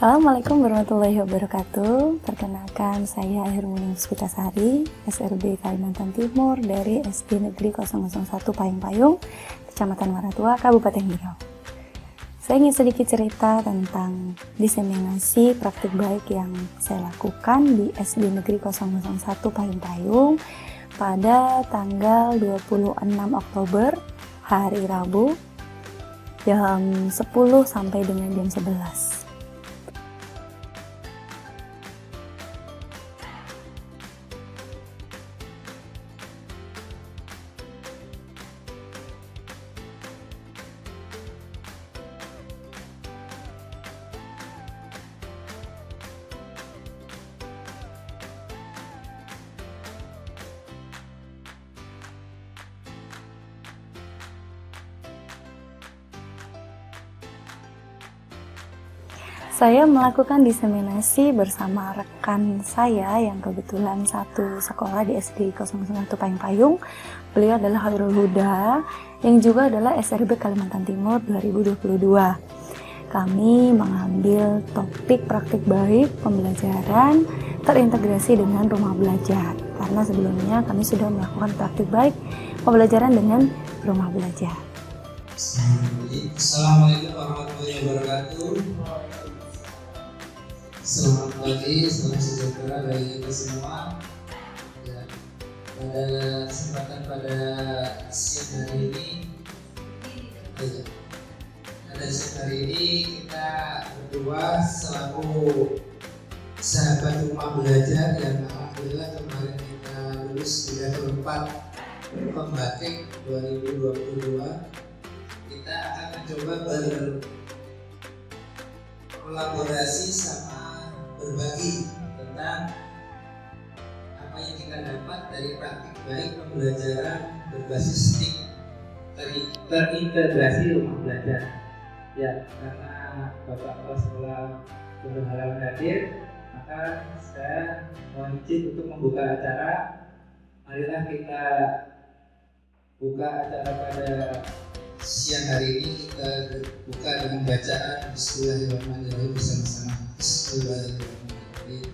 Assalamualaikum warahmatullahi wabarakatuh. Perkenalkan, saya Hermuni Puspitasari, SRB Kalimantan Timur dari SD Negeri 001 Payung-Payung, Kecamatan Maratua, Kabupaten Riau. Saya ingin sedikit cerita tentang diseminasi praktik baik yang saya lakukan di SD Negeri 001 Payung-Payung pada tanggal 26 Oktober, hari Rabu, jam 10 sampai dengan jam 11. Saya melakukan diseminasi bersama rekan saya yang kebetulan satu sekolah di SD 001 Payung-Payung. Beliau adalah Khairul Huda yang juga adalah SRB Kalimantan Timur 2022. Kami mengambil topik praktik baik pembelajaran terintegrasi dengan rumah belajar. Karena sebelumnya kami sudah melakukan praktik baik pembelajaran dengan rumah belajar. Assalamualaikum warahmatullahi wabarakatuh. Selamat pagi, salam sejahtera bagi kita semua. Ya, pada kesempatan pada siang hari ini, kita berdua selaku sahabat rumah belajar yang alhamdulillah kemarin kita lulus di level 4 Pembatik 2022. Kita akan mencoba berkolaborasi sama berbagi tentang apa yang kita dapat dari praktik baik pembelajaran berbasis TIK terintegrasi rumah belajar. Ya, karena Bapak Kepala Sekolah berhalangan hadir, maka saya mohon izin untuk membuka acara. Marilah kita buka acara pada siang hari ini. Kita buka dengan bacaan Bismillahirrahmanirrahim bersama-sama. Bismillahirrahmanirrahim.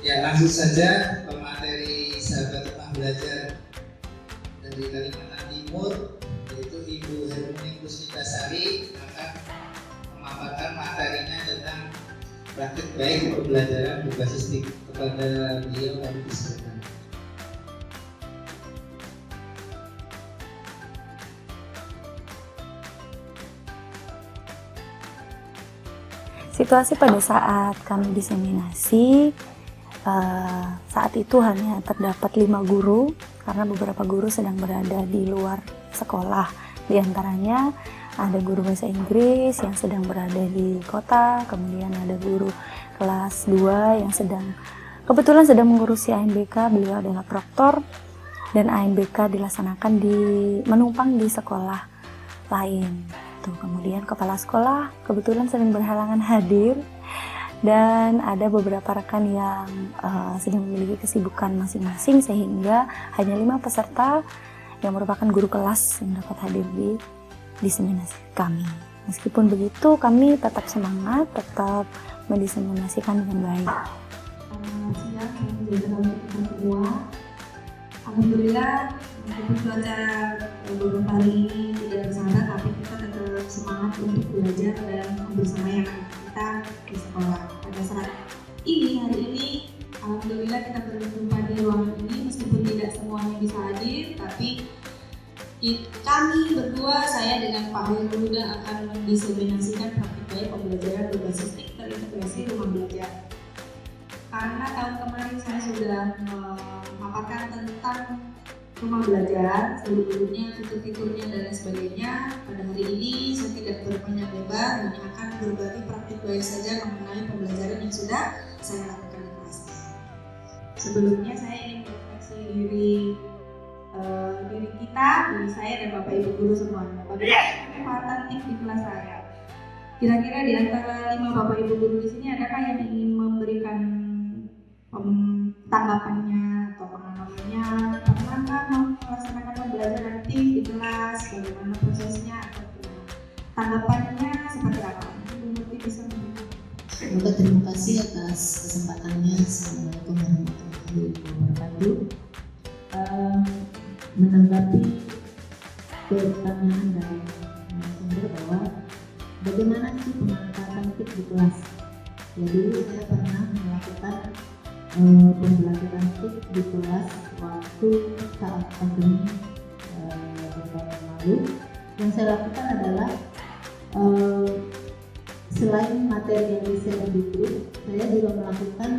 Ya, langsung saja pemateri sahabat rumah belajar dari Kalimantan Timur, yaitu Ibu Hermuni Puspitasari, akan memaparkan materinya tentang praktik baik pembelajaran berbasis TIK. Kepada beliau kami persilakan. Situasi pada saat kami diseminasi, saat itu hanya terdapat 5 guru karena beberapa guru sedang berada di luar sekolah. Di antaranya ada guru bahasa Inggris yang sedang berada di kota, kemudian ada guru kelas 2 yang kebetulan sedang mengurusi ANBK. Beliau adalah proktor dan ANBK dilaksanakan menumpang di sekolah lain. Kemudian kepala sekolah kebetulan sedang berhalangan hadir, dan ada beberapa rekan yang sedang memiliki kesibukan masing-masing, sehingga hanya 5 peserta yang merupakan guru kelas yang dapat hadir di diseminasi kami. Meskipun begitu, kami tetap semangat, tetap mendiseminasikan dengan baik. Siang, teman-teman semua. Alhamdulillah, meskipun cuaca beberapa hari ini tidak bersahabat, tapi kita tetap semangat untuk belajar dan bersama yang kita di sekolah. Pada saat ini, hari ini, alhamdulillah kita berjumpa di ruangan ini, meskipun tidak semuanya bisa hadir, tapi kami berdua, saya dengan Pak Huda, akan mendiseminasikan praktik baik pembelajaran berbasis TIK terintegrasi rumah belajar. Karena tahun kemarin saya sudah memaparkan tentang rumah belajar, seluruhnya, fitur-fiturnya dan lain sebagainya. Pada hari ini saya tidak berpanjang lebar, hanya akan berbagi praktik baik saja mengenai pembelajaran yang sudah saya lakukan di kelas. Sebelumnya saya ingin merefleksi diri kita, diri saya dan Bapak Ibu guru semuanya. Bagaimana penempatan TIK di kelas saya? Kira-kira di antara 5 Bapak Ibu guru di sini adakah yang ingin memberikan tanggapannya atau pengalamannya, pernah melaksanakan pembelajaran TIK di kelas, bagaimana prosesnya atau tanggapannya seperti apa? Mungkin bisa memberikan. kesempatannya. Assalamualaikum warahmatullahi wabarakatuh. Menanggapi pertanyaan dari narasumber bahwa bagaimana sih pemanfaatan TIK di kelas. Ya, dulu saya pernah melakukan pembelajaran TIK di kelas waktu saat pandemi beberapa lalu. Yang saya lakukan adalah selain materi yang di-share di grup, saya juga melakukan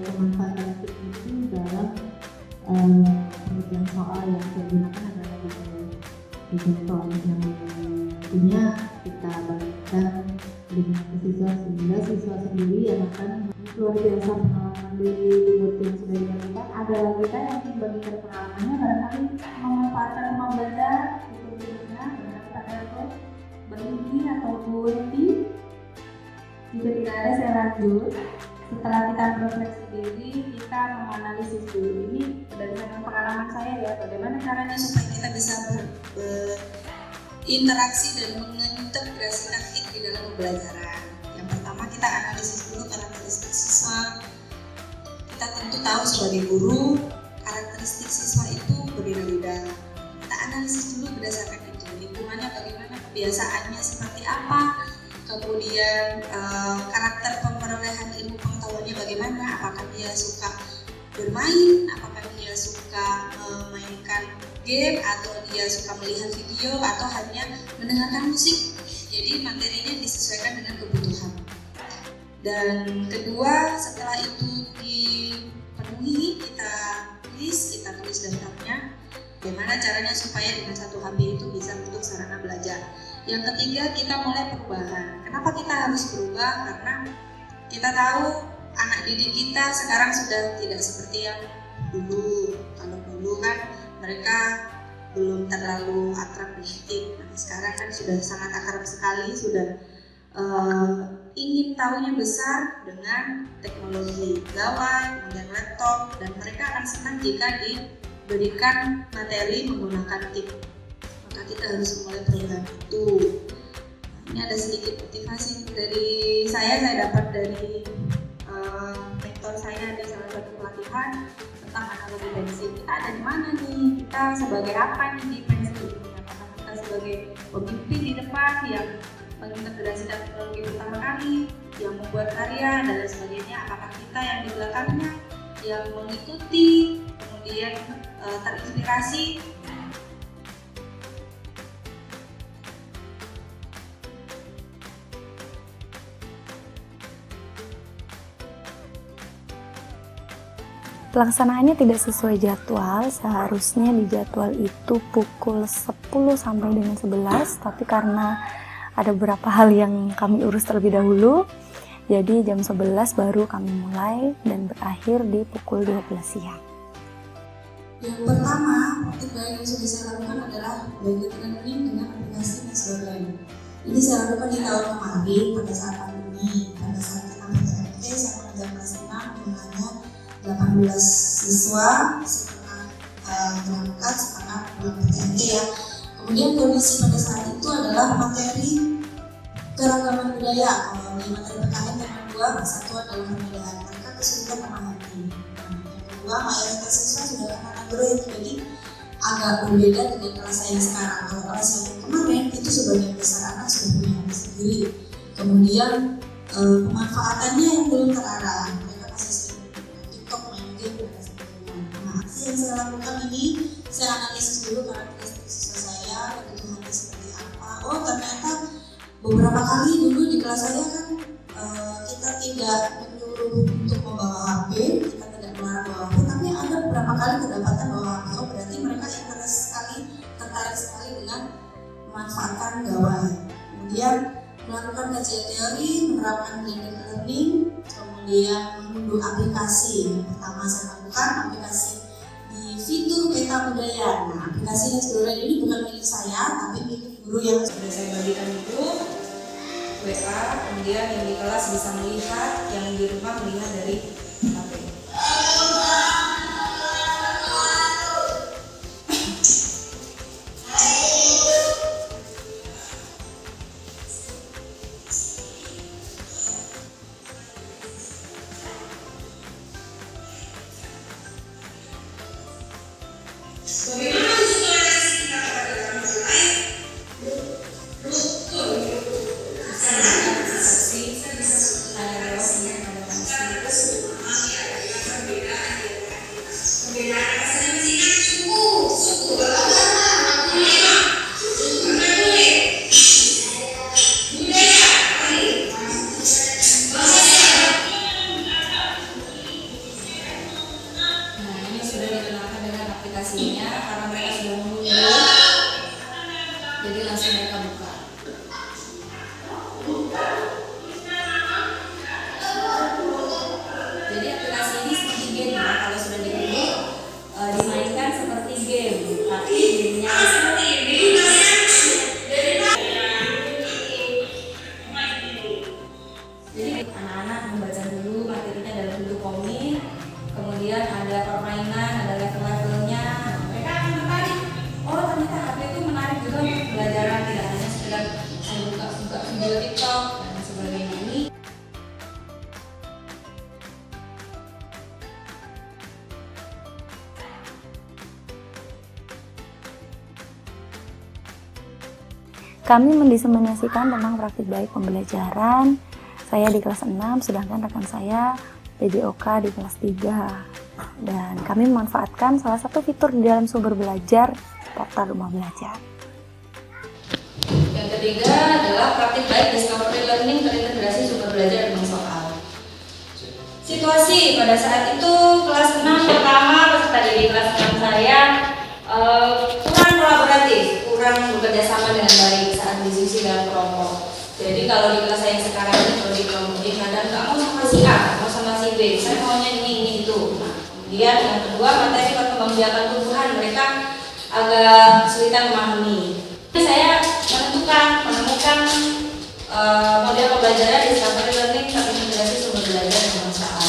pemanfaatan TIK itu dalam pengerjaan soal yang saya gunakan adalah digital yang tentunya kita bagikan dengan siswa sehingga siswa sendiri yang akan luar biasa pengalaman di buku yang sudah dilakukan. Ada lagi kan yang ingin bagikan pengalamannya, barangkali memanfaatkan rumah belajar itu juga pada berhenti atau berhenti. Jika tidak ada, saya lanjut. Setelah kita berefleksi diri, kita menganalisis dulu. Ini berdasarkan pengalaman saya ya, bagaimana caranya supaya kita bisa berinteraksi dan mengintegrasikan TIK di dalam pembelajaran. Yang pertama, kita analisis dulu karakteristik siswa. Kita tentu tahu sebagai guru, karakteristik siswa itu berbeda-beda. Kita analisis dulu berdasarkan itu, lingkungannya bagaimana, kebiasaannya seperti apa, kemudian karakter pemerolehan ilmu pengetahuannya bagaimana, apakah dia suka bermain, apakah dia suka memainkan game, atau dia suka melihat video, atau hanya mendengarkan musik. Jadi materinya disesuaikan dengan kebutuhan. Dan kedua, setelah itu dipenuhi, kita tulis daftarnya, bagaimana caranya supaya dengan satu HP itu bisa untuk sarana belajar. Yang ketiga, kita mulai perubahan. Kenapa kita harus berubah? Karena kita tahu anak didik kita sekarang sudah tidak seperti yang dulu. Kalau dulu kan mereka belum terlalu akrab dengan TIK. Nah, sekarang kan sudah sangat akrab sekali, sudah ingin tahunya besar dengan teknologi gawai, kemudian laptop, dan mereka akan senang jika diberikan materi menggunakan TIK. Maka kita harus mulai perubahan itu. Ini ada sedikit motivasi dari saya dapat dari mentor saya di salah satu pelatihan tentang analogi pensil. Kita ada di mana nih? Kita sebagai apa nih di pensil ini? Apakah kita sebagai pemimpin di depan yang mengintegrasikan teknologi pertama kali, yang membuat karya dan lain sebagainya? Apakah kita yang di belakangnya yang mengikuti, kemudian terinspirasi? Pelaksanaannya tidak sesuai jadwal, seharusnya di jadwal itu pukul 10 sampai dengan 11, tapi karena ada beberapa hal yang kami urus terlebih dahulu, jadi jam 11 baru kami mulai dan berakhir di pukul 12 siang. Yang pertama, yang sudah saya lakukan adalah blended learning dengan aplikasi Nesdolen. Ini saya lakukan di tahun kemarin pada saat pandemi, pada saat kita PTMT, saya mengajar kelas 6 jumlahnya 18 siswa, setengah berangkat, setengah pulang PTMT ya. Kemudian kondisi pada saat itu adalah materi keragaman budaya. Kalau di materi PKN tema 2, persatuan dalam perbedaan, mereka kesulitan memahami. Yang kedua, mayoritas siswa sudah kenal Android, jadi agak berbeda dengan kelas saya sekarang. Kalau kelas yang kemarin itu sebagian besar anak sudah punya HP sendiri. Kemudian pemanfaatannya yang belum terarah. Yang saya lakukan ini, saya analisis dulu karakteristik siswa saya, kebutuhannya seperti apa. Oh, ternyata beberapa kali dulu di kelas saya kan kita tidak menyuruh untuk membawa HP, kita tidak melarang bawa HP, tapi ada beberapa kali kedapatan bawa HP. Oh, berarti mereka tertarik sekali dengan memanfaatkan gawai. Kemudian melakukan kajian teori, menerapkan blended learning, kemudian mengunduh aplikasi. Yang pertama saya lakukan aplikasi fitur peta budaya. Nah, aplikasi Nesdolen ini bukan milik saya, tapi milik guru yang sudah saya bagikan itu WA. Kemudian yang di kelas bisa melihat, yang di rumah melihat dari HP. hasilnya karena mereka sudah menunggu. Jadi langsung mereka buka. Jadi aplikasi ini seperti game ya, kalau sudah diunduh dimainkan seperti game, tapi gamenya seperti ini. Jadi anak-anak membaca dulu materinya dalam bentuk komik, kemudian ada permainan, ada level-levelnya. Mereka akan tertarik. Oh ternyata HP itu menarik juga untuk pembelajaran, tidak hanya sekedar buka video TikTok dan sebagainya. Ini Kami mendiseminasikan tentang praktik baik pembelajaran. Saya di kelas 6, sedangkan rekan saya PJOK di kelas 3. Dan kami memanfaatkan salah satu fitur di dalam sumber belajar, portal rumah belajar. yang ketiga adalah praktik baik discovery learning terintegrasi sumber belajar dengan soal. Situasi pada saat itu kelas 6 pertama peserta didik kelas 6 saya kurang kolaboratif, kurang bekerja sama dengan baik saat diskusi dalam kelompok. Jadi kalau di kelas saya yang sekarang ini kalau di kelompok ini kadang nggak mau sama si A, mau sama si B, saya maunya ini itu. Nah, kemudian yang kedua materi perkembangbiakan tumbuhan mereka agak kesulitan memahami. Saya menemukan model pembelajaran discovery learning terintegrasi sumber belajar dengan soal.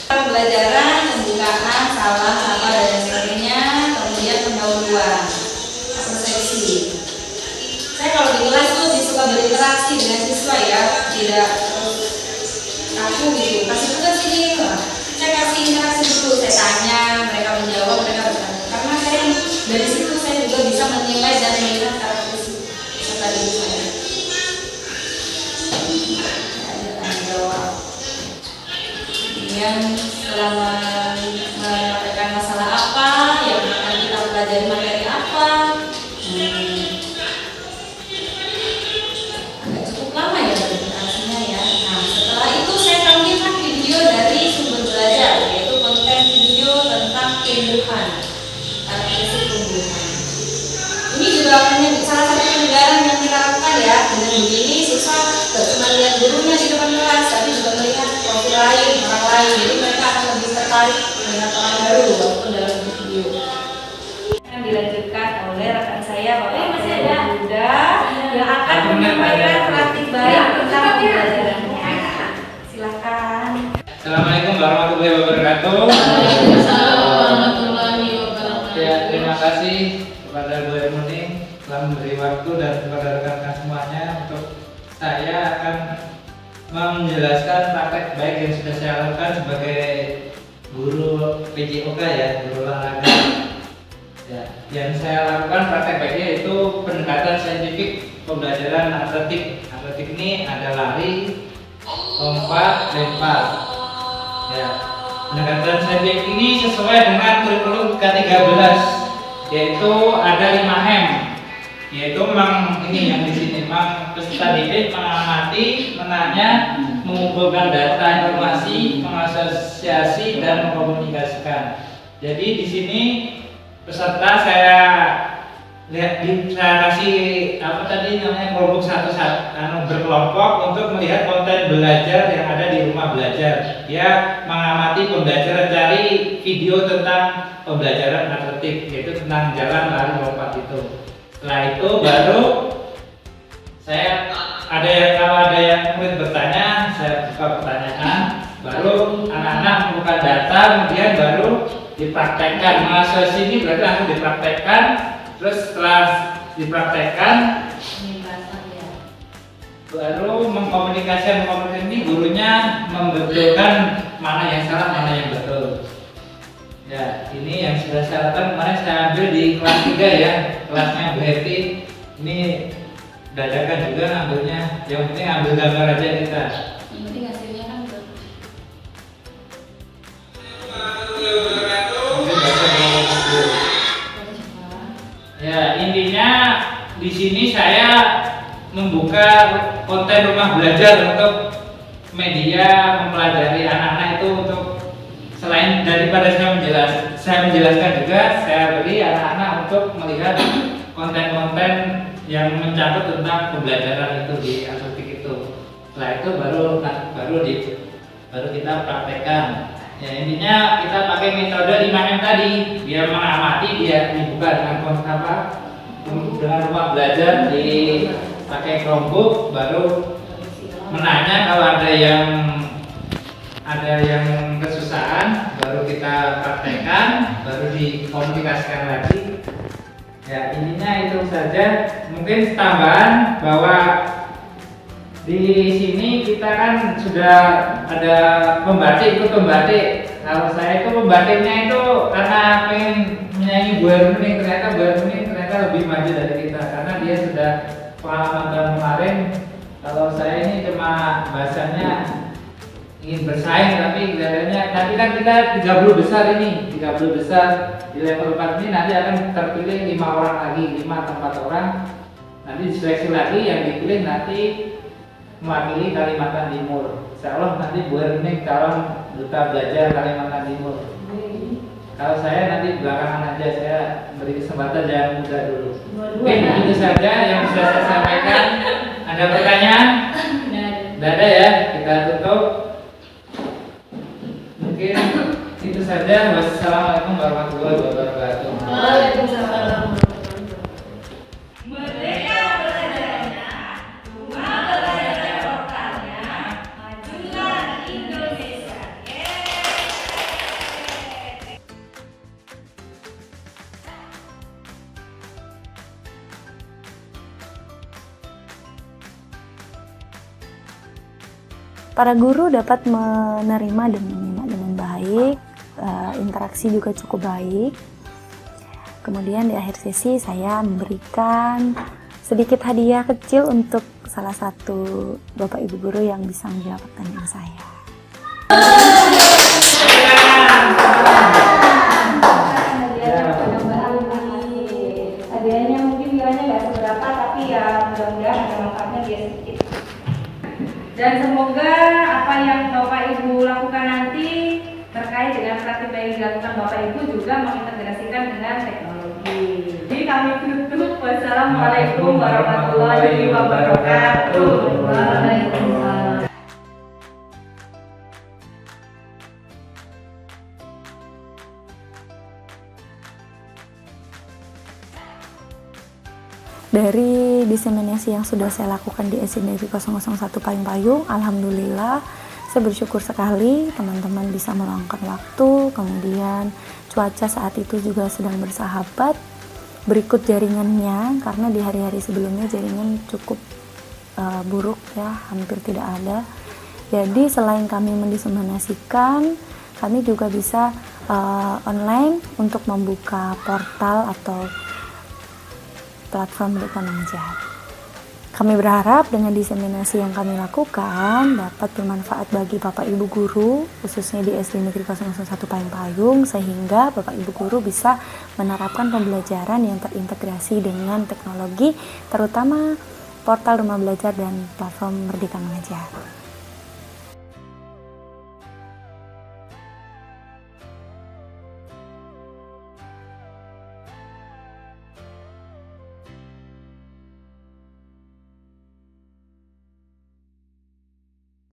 Pembelajaran, pembukaan, salah, sama dan sebagainya, kemudian pendahuluan, persepsi. Saya kalau di kelas tuh lebih suka berinteraksi dengan siswa ya, tidak aku gitu. Kasih tugas ini, saya kasih interaksi dulu, saya tanya, mereka menjawab, mereka bertanya. Karena saya dari situ saya juga bisa menilai dan melihat karakteristik peserta didik saya. Ada tanya jawab. Kemudian setelah menyampaikan masalah apa, yang akan kita pelajari materi apa. Lama ya presentasinya ya. Nah setelah itu saya tampilkan video dari sumber belajar, yaitu konten video tentang tumbuhan, karakteristik tumbuhan. Ini juga salah satu penyegaran yang kita lakukan ya. Dengan begini siswa tidak cuma lihat gurunya di depan kelas, tapi juga melihat profil lain, orang lain. Jadi mereka akan lebih tertarik melihat orang baru walaupun dalam video. Yang dilanjutkan oleh rekan saya Bapak Muda yang akan menyampaikan praktik baik tentang pembelajarannya. Silakan. Assalamualaikum warahmatullahi wabarakatuh. Waalaikumsalam warahmatullahi wabarakatuh. Ya, terima kasih kepada Bu Ermuning telah memberi waktu dan kepada rekan-rekan semuanya untuk saya akan menjelaskan praktek baik yang sudah saya lakukan sebagai guru PJOK ya, guru olahraga. Ya, yang saya lakukan praktek baiknya itu pendekatan saintifik pembelajaran atletik. Atletik ini ada lari, lompat, lempar. Ya, pendekatan saintifik ini sesuai dengan kurikulum K13, yaitu ada 5M, yaitu memang ini yang di sini memang peserta didik mengamati, menanya, mengumpulkan data informasi, mengasosiasi dan mengkomunikasikan. Jadi di sini peserta saya lihat saya kasih apa tadi namanya kelompok berkelompok untuk melihat konten belajar yang ada di rumah belajar. Dia mengamati pembelajaran, cari video tentang pembelajaran atletik, yaitu tentang jalan, lari, lompat itu. Setelah itu baru saya kalau ada yang murid bertanya, saya buka pertanyaan, baru anak-anak membuka data, kemudian baru dipraktekkan. Mengasosiasi ini berarti langsung dipraktekkan, terus setelah dipraktekkan baru mengkomunikasikan ini, gurunya membetulkan mana yang salah, mana yang betul. Ya, ini yang sudah saya lakukan kemarin saya ambil di kelas 3 ya, kelasnya Bu Heti. Ini dadakan juga ngambilnya, yang penting ambil gambar aja kita. Yang penting hasilnya kan ya, intinya di sini saya membuka konten rumah belajar untuk media mempelajari anak-anak itu untuk selain daripada saya menjelaskan juga, saya beri anak-anak untuk melihat konten-konten yang mencakup tentang pembelajaran itu di Asofik itu. Setelah itu baru kita praktekkan. Ya, intinya kita pakai metode 5M tadi, dia mengamati, dia dibuka dengan dengan rumah belajar, dipakai Chromebook, baru menanya kalau ada yang kesusahan, baru kita praktekkan, baru dikomunikasikan lagi. Ya, intinya itu saja. Mungkin tambahan bahwa di sini kita kan sudah ada ikut pembatik. Kalau saya itu pembatiknya itu karena pengen menyanyi Bu Hermini, ternyata Bu Hermini lebih maju dari kita karena dia sudah pengalaman tahun kemarin. Kalau saya ini cuma bahasanya ingin bersaing, tapi kan kita 30 besar ini, 30 besar di level 4 ini nanti akan terpilih 5 orang lagi, 5 atau 4 orang. Nanti diseleksi lagi, yang dipilih nanti mewakili Kalimantan Timur. Insya Allah nanti Bu Hermini calon duta belajar Kalimantan Timur. Kalau saya nanti belakangan aja, saya beri kesempatan yang muda dulu. Oke, itu saja yang bisa saya sampaikan. Ada pertanyaan? Tidak ada ya, kita tutup. Mungkin itu saja. Wassalamualaikum warahmatullahi wabarakatuh. Waalaikumsalam. Para guru dapat menerima dan menyimak dengan baik, interaksi juga cukup baik. Kemudian di akhir sesi saya memberikan sedikit hadiah kecil untuk salah satu Bapak Ibu guru yang bisa mendapatkan dengan saya. Hadiahnya mungkin nilainya nggak seberapa, tapi ya mudah-mudahan ada manfaatnya dia sedikit. Dan semoga apa yang Bapak Ibu lakukan nanti terkait dengan praktik yang dilakukan Bapak Ibu juga mengintegrasikan dengan teknologi. Jadi kami tutup. Wassalamualaikum warahmatullahi wabarakatuh. Waalaikumsalam. Dari diseminasi yang sudah saya lakukan di SD Negeri 001 Payung-Payung, alhamdulillah saya bersyukur sekali teman-teman bisa meluangkan waktu, kemudian cuaca saat itu juga sedang bersahabat, berikut jaringannya karena di hari-hari sebelumnya jaringan cukup buruk ya, hampir tidak ada. Jadi selain kami mendiseminasikan, kami juga bisa online untuk membuka portal atau platform Pendidikan Mengajar. Kami berharap dengan diseminasi yang kami lakukan dapat bermanfaat bagi Bapak Ibu guru, khususnya di SD Negeri 001 Payung-Payung, sehingga Bapak Ibu guru bisa menerapkan pembelajaran yang terintegrasi dengan teknologi, terutama portal rumah belajar dan platform Pendidikan Mengajar.